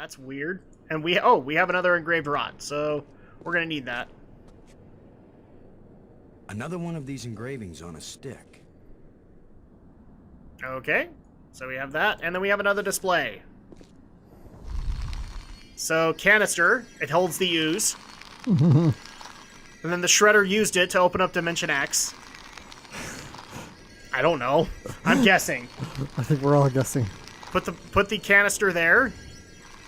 That's weird. And we have another engraved rod, so we're gonna need that. Another one of these engravings on a stick. Okay, so we have that, and then we have another display. So canister, it holds the ooze. And then the shredder used it to open up Dimension X. I don't know. I'm guessing. I think we're all guessing. Put the canister there,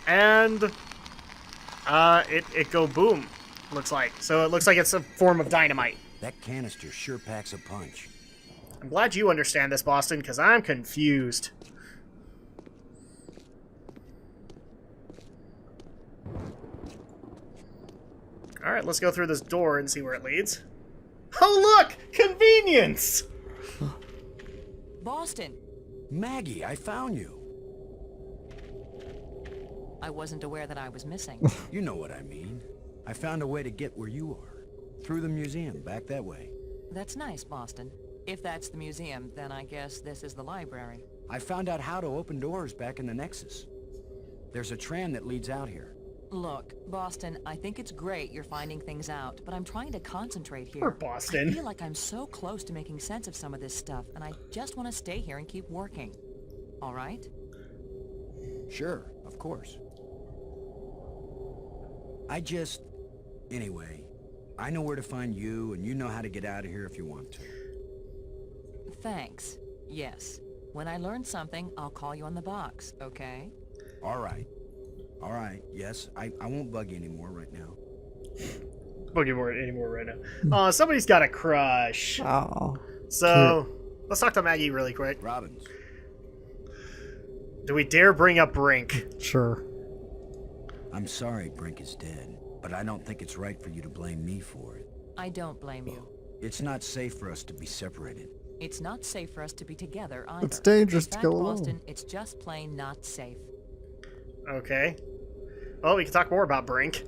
and it go boom. Looks like. So it looks like it's a form of dynamite. That canister sure packs a punch. I'm glad you understand this, Boston, because I'm confused. Alright, let's go through this door and see where it leads. Oh, look! Convenience! Boston! Maggie, I found you. I wasn't aware that I was missing. You know what I mean. I found a way to get where you are. Through the museum, back that way. That's nice, Boston. If that's the museum, then I guess this is the library. I found out how to open doors back in the Nexus. There's a tram that leads out here. Look, Boston, I think it's great you're finding things out, but I'm trying to concentrate here. Poor Boston. I feel like I'm so close to making sense of some of this stuff, and I just want to stay here and keep working. All right? Sure, of course. Anyway, I know where to find you, and you know how to get out of here if you want to. Thanks. Yes. When I learn something, I'll call you on the box, okay? All right. All right, yes, I won't bug you anymore right now. Bug you anymore right now. Somebody's got a crush. Oh. So, let's talk to Maggie really quick. Robbins. Do we dare bring up Brink? Sure. I'm sorry Brink is dead, but I don't think it's right for you to blame me for it. I don't blame you. It's not safe for us to be separated. It's not safe for us to be together either. It's dangerous In to fact, go alone. Boston, it's just plain not safe. Okay. Well, we can talk more about Brink.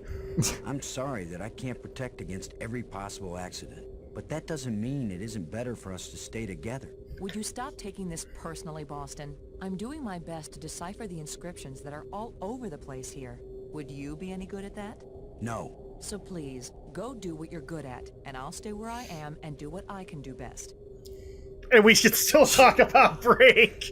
I'm sorry that I can't protect against every possible accident, but that doesn't mean it isn't better for us to stay together. Would you stop taking this personally, Boston? I'm doing my best to decipher the inscriptions that are all over the place here. Would you be any good at that? No. So please, go do what you're good at, and I'll stay where I am and do what I can do best. And we should still talk about Brink.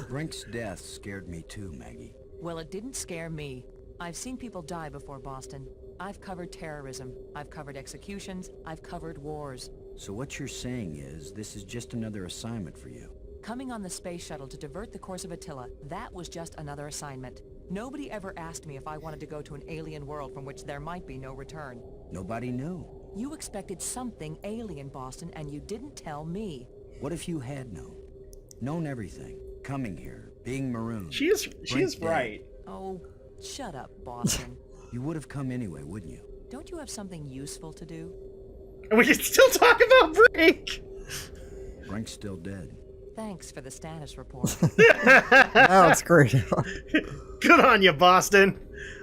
Brink's death scared me too, Maggie. Well, it didn't scare me. I've seen people die before, Boston. I've covered terrorism. I've covered executions. I've covered wars. So what you're saying is this is just another assignment for you? Coming on the space shuttle to divert the course of Attila, that was just another assignment. Nobody ever asked me if I wanted to go to an alien world from which there might be no return. Nobody knew. You expected something alien, Boston, and you didn't tell me. What if you had known? Known everything. Coming here, being marooned. She is dead. right. Oh, shut up, Boston. You would have come anyway, wouldn't you? Don't you have something useful to do? And we can still talk about Brink. Brink's still dead. Thanks for the status report. Now it's great. Good on you, Boston.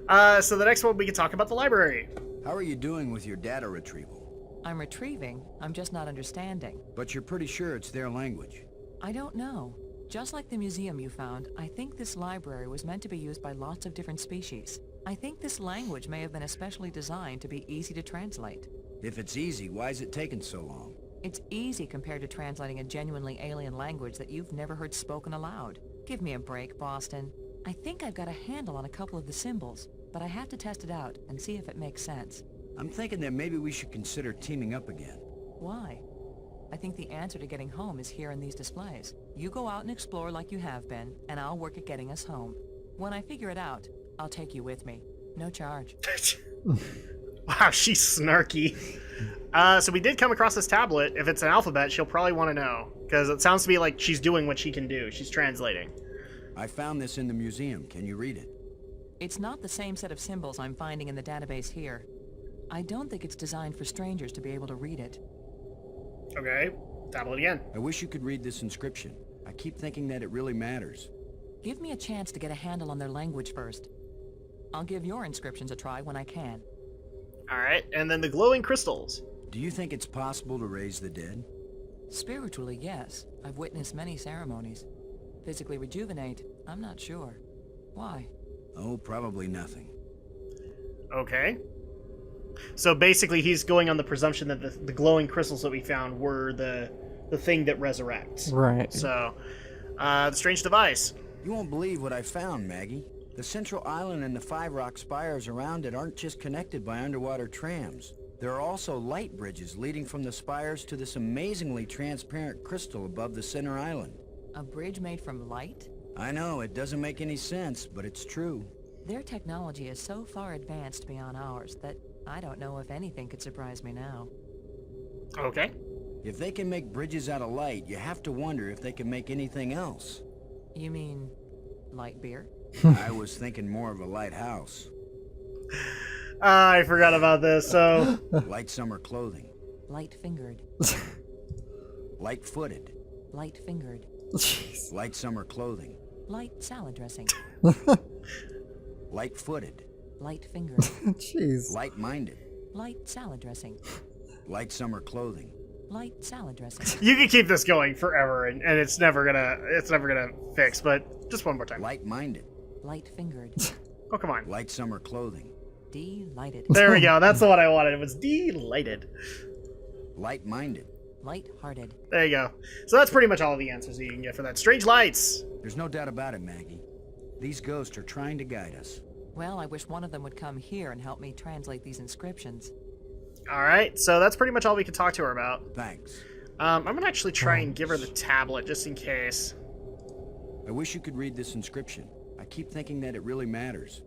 So the next one we can talk about the library. How are you doing with your data retrieval? I'm retrieving. I'm just not understanding. But you're pretty sure it's their language. I don't know. Just like the museum you found, I think this library was meant to be used by lots of different species. I think this language may have been especially designed to be easy to translate. If it's easy, why is it taking so long? It's easy compared to translating a genuinely alien language that you've never heard spoken aloud. Give me a break, Boston. I think I've got a handle on a couple of the symbols, but I have to test it out and see if it makes sense. I'm thinking that maybe we should consider teaming up again. Why? I think the answer to getting home is here in these displays. You go out and explore like you have been, and I'll work at getting us home. When I figure it out, I'll take you with me. No charge. Wow, she's snarky. So we did come across this tablet. If it's an alphabet, she'll probably want to know, because it sounds to me like she's doing what she can do. She's translating. I found this in the museum. Can you read it? It's not the same set of symbols I'm finding in the database here. I don't think it's designed for strangers to be able to read it. Okay, tablet again. I wish you could read this inscription. I keep thinking that it really matters. Give me a chance to get a handle on their language first. I'll give your inscriptions a try when I can. Alright, and then the glowing crystals. Do you think it's possible to raise the dead? Spiritually, yes. I've witnessed many ceremonies. Physically rejuvenate, I'm not sure. Why? Oh, probably nothing. Okay. So basically he's going on the presumption that the glowing crystals that we found were the thing that resurrects. Right. So, the strange device. You won't believe what I found, Maggie. The central island and the 5 rock spires around it aren't just connected by underwater trams. There are also light bridges leading from the spires to this amazingly transparent crystal above the center island. A bridge made from light? I know, it doesn't make any sense, but it's true. Their technology is so far advanced beyond ours that I don't know if anything could surprise me now. Okay. If they can make bridges out of light, you have to wonder if they can make anything else. You mean light beer? I was thinking more of a lighthouse. I forgot about this, so... Light summer clothing. Light-fingered. Light-footed. Light-fingered. Jeez. Light summer clothing. Light salad dressing. Light-footed. Light-fingered. Jeez. Light-minded. Light salad dressing. Light summer clothing. Light salad dressing. You can keep this going forever, and it's never gonna fix, but just one more time. Light-minded. Light-fingered. Oh, come on. Light summer clothing. Delighted. There we go. That's the one I wanted. It was delighted. Light-minded. Light-hearted. There you go. So that's pretty much all the answers that you can get for that. Strange lights. There's no doubt about it, Maggie. These ghosts are trying to guide us. Well, I wish one of them would come here and help me translate these inscriptions. All right. So that's pretty much all we can talk to her about. Thanks. I'm gonna actually try and give her the tablet just in case. I wish you could read this inscription. I keep thinking that it really matters.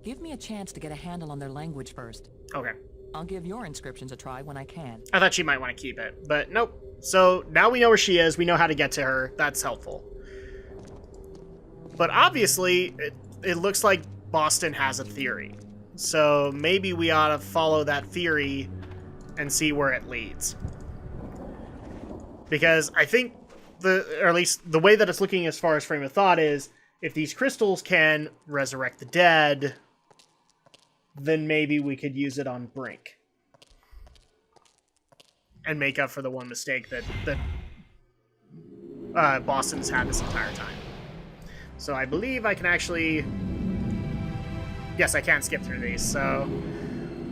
Give me a chance to get a handle on their language first. Okay. I'll give your inscriptions a try when I can. I thought she might want to keep it, but nope. So now we know where she is. We know how to get to her. That's helpful. But obviously, it looks like Boston has a theory. So maybe we ought to follow that theory and see where it leads. Because I think, or at least the way that it's looking as far as frame of thought is, if these crystals can resurrect the dead, then maybe we could use it on Brink. And make up for the one mistake that Boston's had this entire time. So I believe I can actually... Yes, I can skip through these, so...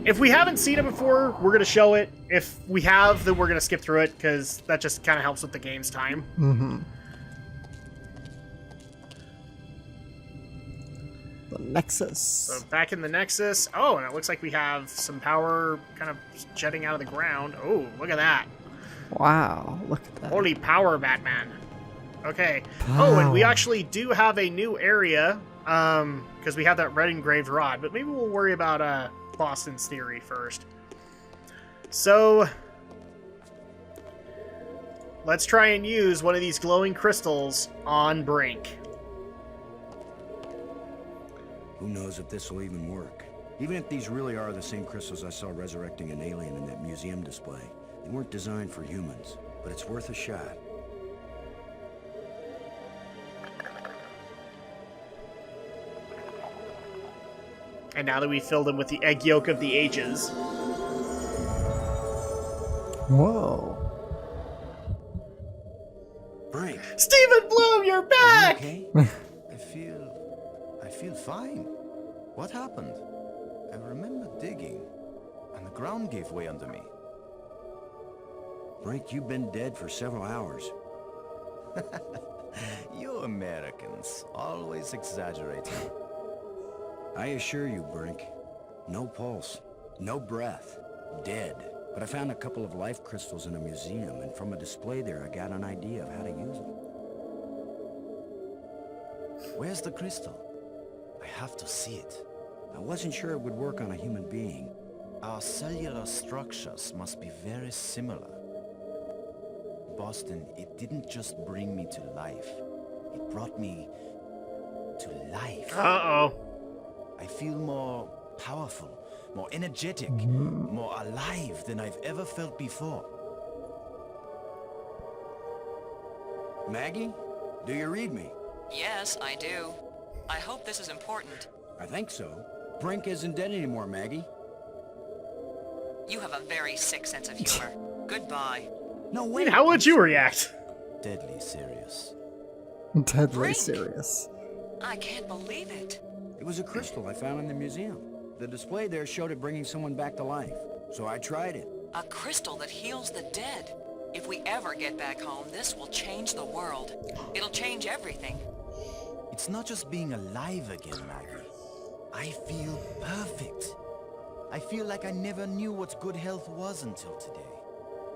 If we haven't seen it before, we're going to show it. If we have, then we're going to skip through it, because that just kind of helps with the game's time. Mm-hmm. The Nexus. So back in the Nexus. Oh, and it looks like we have some power kind of jetting out of the ground. Oh, look at that. Wow, look at that. Holy power, Batman. Okay. Oh, and we actually do have a new area, because we have that red engraved rod, but maybe we'll worry about Boston's theory first. So, let's try and use one of these glowing crystals on Brink. Who knows if this will even work. Even if these really are the same crystals I saw resurrecting an alien in that museum display. They weren't designed for humans, but it's worth a shot. And now that we've filled him with the egg yolk of the ages. Whoa. Brink, Stephen Bloom, you're back! okay? I feel fine. What happened? I remember digging, and the ground gave way under me. Brink, you've been dead for several hours. You Americans, always exaggerating. I assure you, Brink. No pulse, no breath, dead. But I found a couple of life crystals in a museum, and from a display there I got an idea of how to use them. Where's the crystal? I have to see it. I wasn't sure it would work on a human being. Our cellular structures must be very similar. Boston, it didn't just bring me to life. It brought me to life. Uh-oh. I feel more powerful, more energetic, more alive than I've ever felt before. Maggie, do you read me? Yes, I do. I hope this is important. I think so. Brink isn't dead anymore, Maggie. You have a very sick sense of humor. Goodbye. No I way. mean, how would you react? Deadly serious. Deadly Brink. serious. I can't believe it. It was a crystal I found in the museum. The display there showed it bringing someone back to life, so I tried it. A crystal that heals the dead. If we ever get back home, this will change the world. It'll change everything. It's not just being alive again, Maggie. I feel perfect. I feel like I never knew what good health was until today.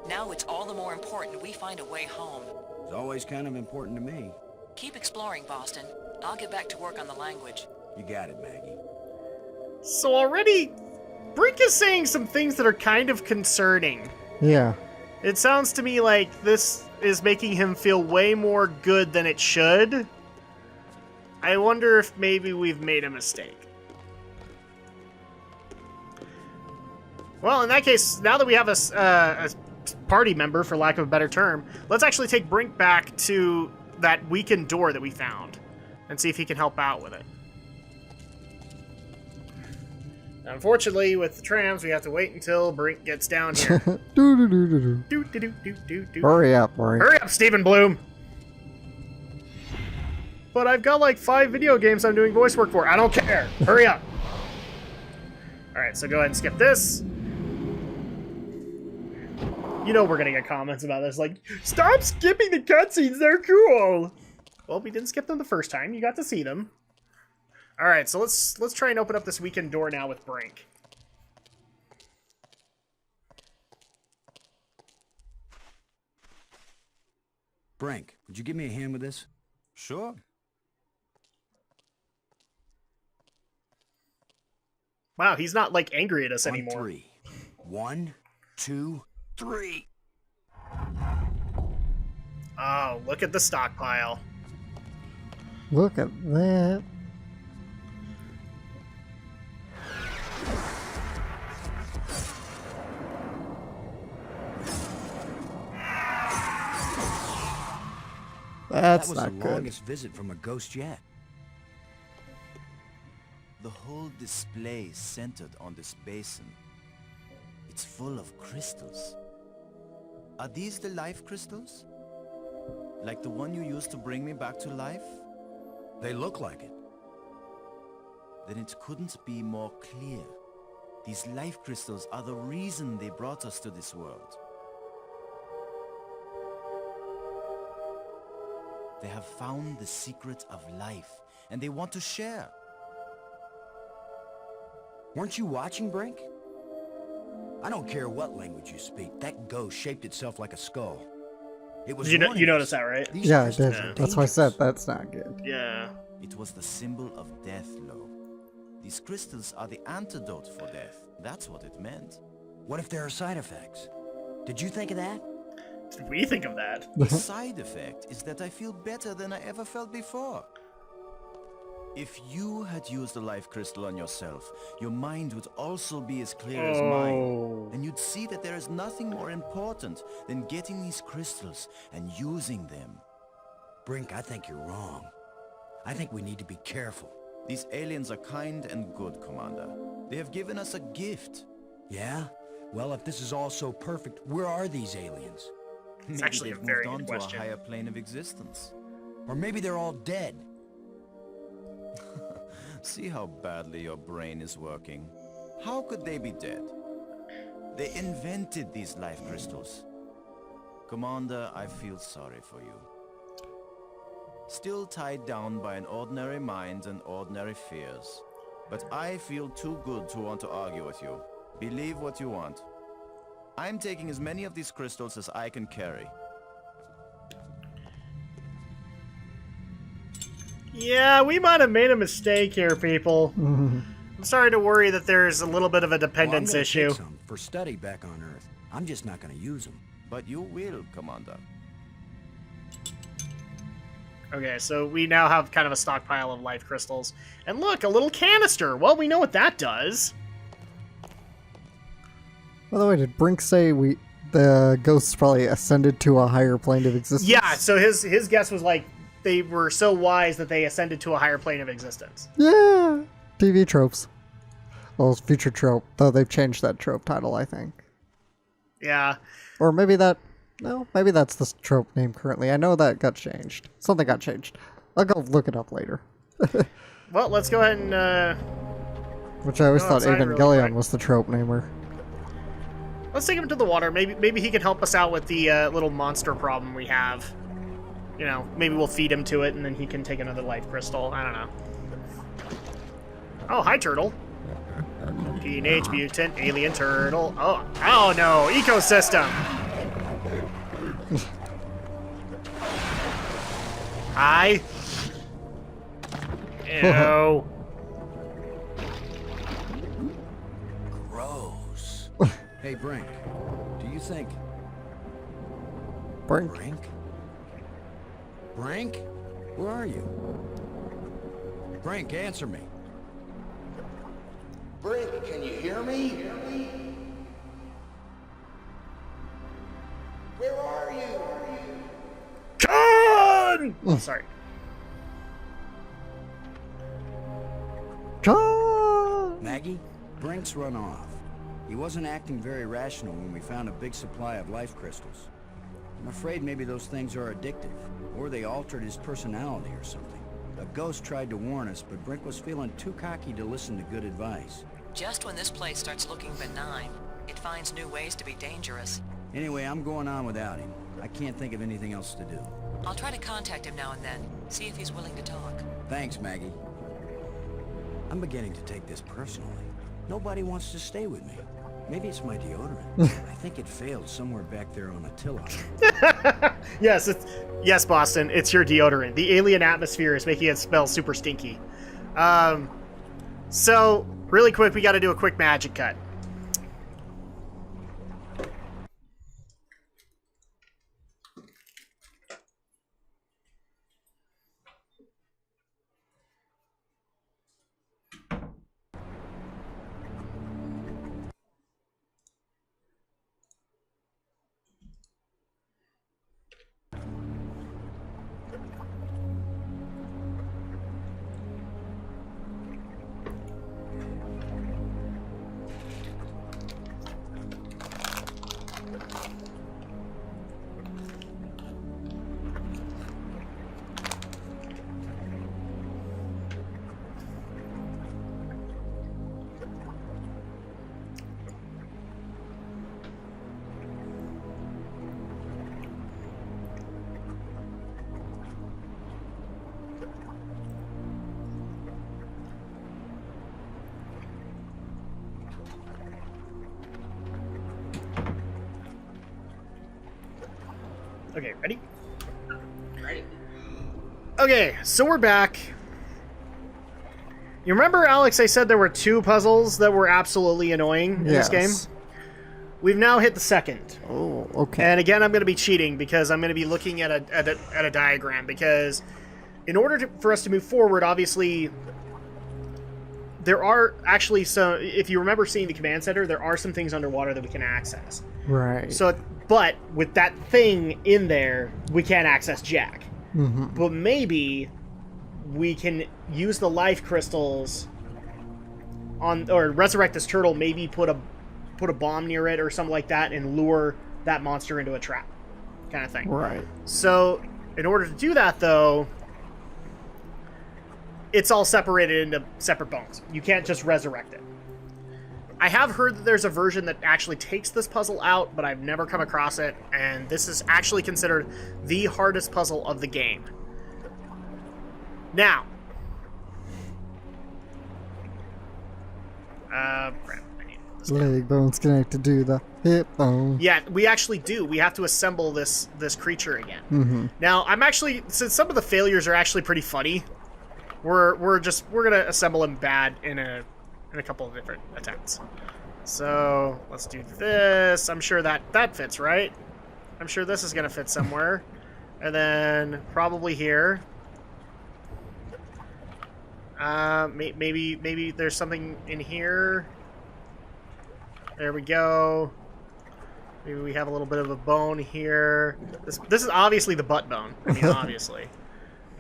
Now it's all the more important we find a way home. It's always kind of important to me. Keep exploring, Boston. I'll get back to work on the language. You got it, Maggie. So already, Brink is saying some things that are kind of concerning. Yeah. It sounds to me like this is making him feel way more good than it should. I wonder if maybe we've made a mistake. Well, in that case, now that we have a party member, for lack of a better term, let's actually take Brink back to that weakened door that we found and see if he can help out with it. Unfortunately, with the trams, we have to wait until Brink gets down here. Do. Hurry up, Brink. Hurry up, Stephen Bloom! But I've got like 5 video games I'm doing voice work for. I don't care. Hurry up. Alright, so go ahead and skip this. You know we're gonna get comments about this, like, stop skipping the cutscenes, they're cool! Well, we didn't skip them the first time, you got to see them. Alright, so let's try and open up this weekend door now with Brink. Brink, would you give me a hand with this? Sure. Wow, he's not, like, angry at us On anymore. 3. 1, 2, 3. Oh, look at the stockpile. Look at that. That's that was not the good. longest visit from a ghost yet. The whole display is centered on this basin. It's full of crystals. Are these the life crystals? Like the one you used to bring me back to life? They look like it. Then it couldn't be more clear. These life crystals are the reason they brought us to this world. They have found the secret of life, and they want to share. Weren't you watching, Brink? I don't care what language you speak. That ghost shaped itself like a skull. It was You warning noticed us. that, right? These Yeah, I crystals did. are That's why I said dangerous. that's not good. Yeah. It was the symbol of death, Lo. These crystals are the antidote for death. That's what it meant. What if there are side effects? Did you think of that? Did we think of that? The side effect is that I feel better than I ever felt before. If you had used a life crystal on yourself, your mind would also be as clear as mine. Oh. And you'd see that there is nothing more important than getting these crystals and using them. Brink, I think you're wrong. I think we need to be careful. These aliens are kind and good, Commander. They have given us a gift. Yeah? Well, if this is all so perfect, where are these aliens? It's Maybe actually a they've very moved good on question. to a higher plane of existence. Or maybe they're all dead. See how badly your brain is working. How could they be dead? They invented these life crystals. Commander, I feel sorry for you. Still tied down by an ordinary mind and ordinary fears. But I feel too good to want to argue with you. Believe what you want. I'm taking as many of these crystals as I can carry. Yeah, we might have made a mistake here, people. Mhm. I'm sorry to worry that there's a little bit of a Well, I'm dependence gonna issue. take some for study back on Earth. I'm just not gonna use them. But you will, Commander. Okay, so we now have kind of a stockpile of life crystals. And look, a little canister! Well, we know what that does. By the way, did Brink say the ghosts probably ascended to a higher plane of existence? Yeah, so his guess was like, they were so wise that they ascended to a higher plane of existence. Yeah. TV tropes. Well, it's future trope, though they've changed that trope title, I think. Yeah. Or maybe maybe that's the trope name currently. I know that got changed. Something got changed. I'll go look it up later. Well, let's go ahead and Which I always Go thought outside really Evangelion quick. was the trope namer. let's take him to the water. Maybe he can help us out with the little monster problem we have. You know, maybe we'll feed him to it, and then he can take another life crystal. I don't know. Oh, hi, turtle. Teenage Mutant Alien Turtle. Oh no, ecosystem. Hi. Ew. Gross. Hey, Brink. Do you think... Brink. Brink? Brink? Where are you? Brink, answer me. Brink, can you hear me? Where are you? Con! Sorry. John! Maggie, Brink's run off. He wasn't acting very rational when we found a big supply of life crystals. I'm afraid maybe those things are addictive, or they altered his personality or something. A ghost tried to warn us, but Brink was feeling too cocky to listen to good advice. Just when this place starts looking benign, it finds new ways to be dangerous. Anyway, I'm going on without him. I can't think of anything else to do. I'll try to contact him now and then, see if he's willing to talk. Thanks, Maggie. I'm beginning to take this personally. Nobody wants to stay with me. Maybe it's my deodorant. I think it failed somewhere back there on Attila. Yes, Boston. It's your deodorant. The alien atmosphere is making it smell super stinky. So really quick, we got to do a quick magic cut. Okay, ready? Ready. Okay, so we're back. You remember, Alex, I said there were 2 puzzles that were absolutely annoying in this game? We've now hit the second. Oh, okay. And again, I'm going to be cheating because I'm going to be looking at a diagram, because in order for us to move forward, obviously, there are actually some, if you remember seeing the command center, there are some things underwater that we can access. Right. So, but with that thing in there, we can't access Jack. Mm-hmm. But maybe we can use the life crystals on, or resurrect this turtle, maybe put a bomb near it or something like that and lure that monster into a trap, kind of thing. Right. So in order to do that, though, it's all separated into separate bones. You can't just resurrect it. I have heard that there's a version that actually takes this puzzle out, but I've never come across it, and this is actually considered the hardest puzzle of the game. Now, crap, I need this. Leg bones connected to the hip bone. Yeah, we actually do. We have to assemble this creature again. Mm-hmm. Now, I'm actually, since some of the failures are actually pretty funny, we're gonna assemble him bad in a couple of different attempts. So let's do this. I'm sure that fits, right? I'm sure this is gonna fit somewhere, and then probably here. Maybe there's something in here. There we go. Maybe we have a little bit of a bone here. This is obviously the butt bone. I mean, obviously.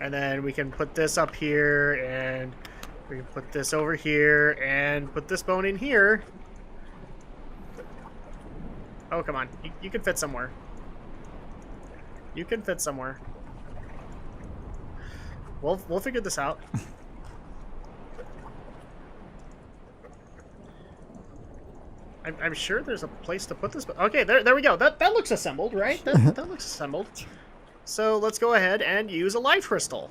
And then we can put this up here, and we can put this over here, and put this bone in here. Oh, come on. You can fit somewhere. You can fit somewhere. We'll figure this out. I'm sure there's a place to put this. But okay, there we go. That looks assembled, right? That looks assembled. So let's go ahead and use a life crystal.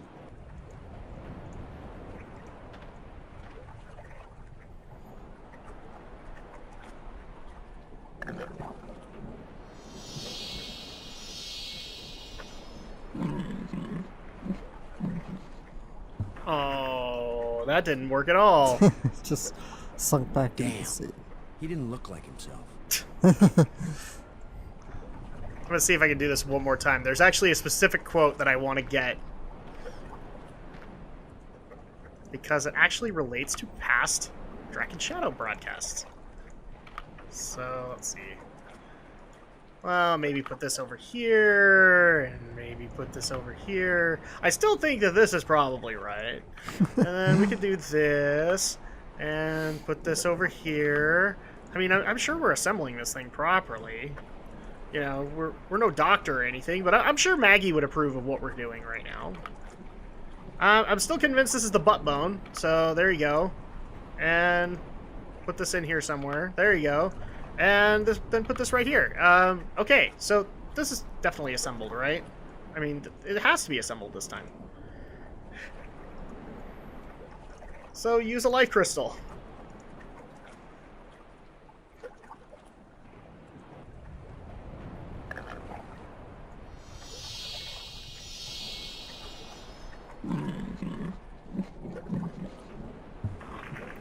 Oh, that didn't work at all. Just sunk back into the Damn. sea. He didn't look like himself. I'm gonna see if I can do this one more time. There's actually a specific quote that I want to get because it actually relates to past Drak and Shadow broadcasts. So let's see. Well, maybe put this over here, and maybe put this over here. I still think that this is probably right. And then we could do this, and put this over here. I mean, I'm sure we're assembling this thing properly. You know, we're no doctor or anything, but I'm sure Maggie would approve of what we're doing right now. I'm still convinced this is the butt bone, so there you go. And put this in here somewhere. There you go. And then put this right here. Okay, so this is definitely assembled, right? I mean, it has to be assembled this time. So use a life crystal.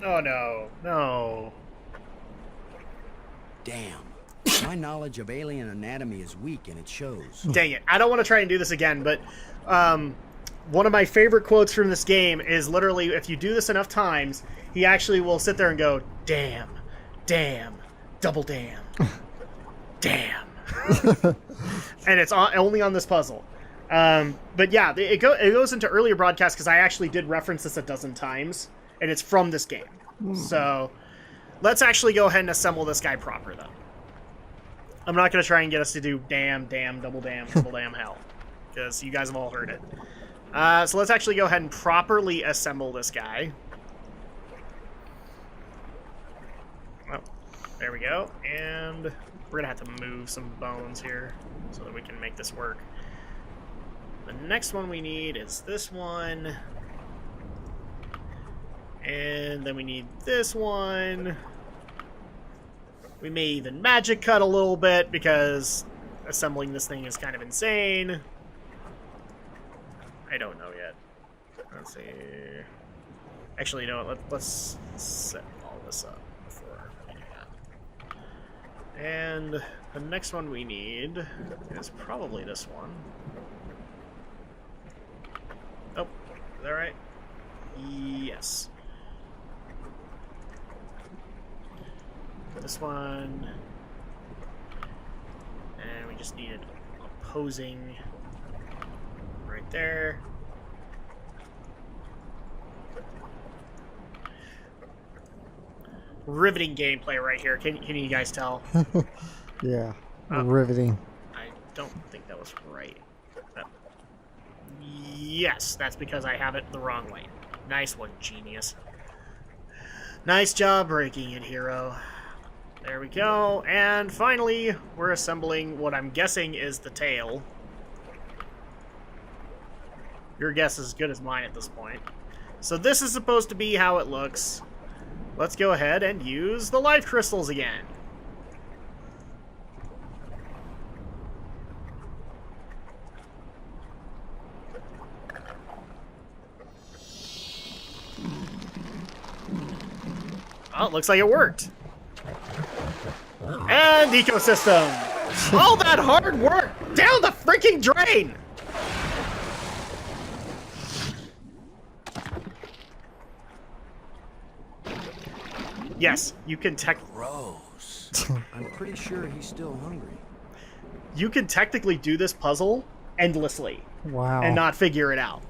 Oh no, no. Damn. My knowledge of alien anatomy is weak, and it shows. Dang it. I don't want to try and do this again, but one of my favorite quotes from this game is literally, if you do this enough times, he actually will sit there and go, damn, damn, double damn, damn. And it's only on this puzzle. But yeah, it goes into earlier broadcasts because I actually did reference this a dozen times, and it's from this game. So let's actually go ahead and assemble this guy proper, though. I'm not going to try and get us to do damn, damn, double damn hell, because you guys have all heard it. So let's actually go ahead and properly assemble this guy. Oh, there we go. And we're going to have to move some bones here so that we can make this work. The next one we need is this one. And then we need this one. We may even magic cut a little bit because assembling this thing is kind of insane. I don't know yet. Let's see. Actually, you know what? Let's set all this up before we do that. And the next one we need is probably this one. Oh, is that right? Yes. This one. And we just needed opposing right there. Riveting gameplay right here. Can you guys tell? Yeah, riveting. I don't think that was right. Yes, that's because I have it the wrong way. Nice one, genius. Nice job breaking it, hero. There we go. And finally, we're assembling what I'm guessing is the tail. Your guess is as good as mine at this point. So this is supposed to be how it looks. Let's go ahead and use the life crystals again. Oh, it looks like it worked. And ecosystem. All that hard work down the freaking drain. Yes, you can Gross. I'm pretty sure he's still hungry. you can technically do this puzzle endlessly Wow. and not figure it out.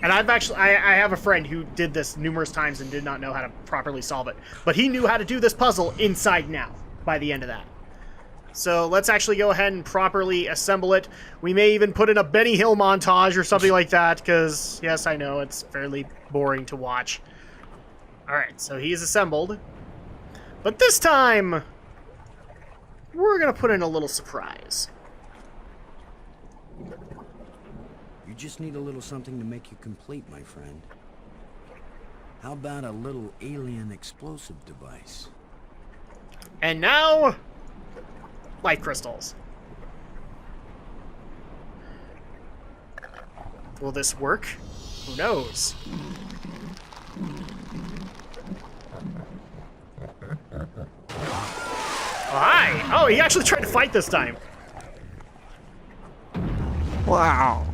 And I've actually, I have a friend who did this numerous times and did not know how to properly solve it. But he knew how to do this puzzle inside now by the end of that. So let's actually go ahead and properly assemble it. We may even put in a Benny Hill montage or something like that, because, yes, I know, it's fairly boring to watch. Alright, so he's assembled. But this time, we're gonna put in a little surprise. You just need a little something to make you complete, my friend. How about a little alien explosive device? And now, life crystals. Will this work? Who knows? Oh, hi! Oh, he actually tried to fight this time. Wow.